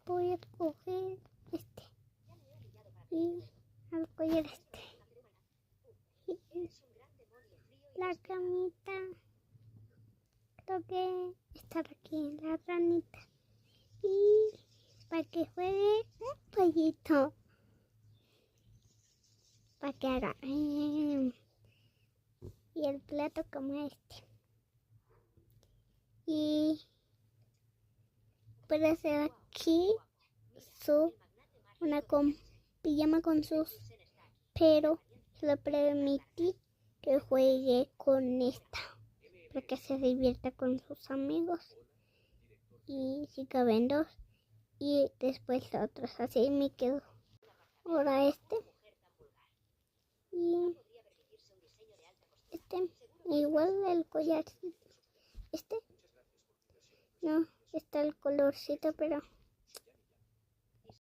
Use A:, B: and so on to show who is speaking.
A: voy a escoger este y al collar este. Y la camita, creo que está aquí, la ranita. Y para que juegue un pollito, para que haga y el plato como este. Y puede hacer aquí una pijama con sus, pero le permití que juegue con esta para que se divierta con sus amigos. Y si caben dos y después otros, así me quedo. Ahora este y este, igual el collar, este no está el colorcito, pero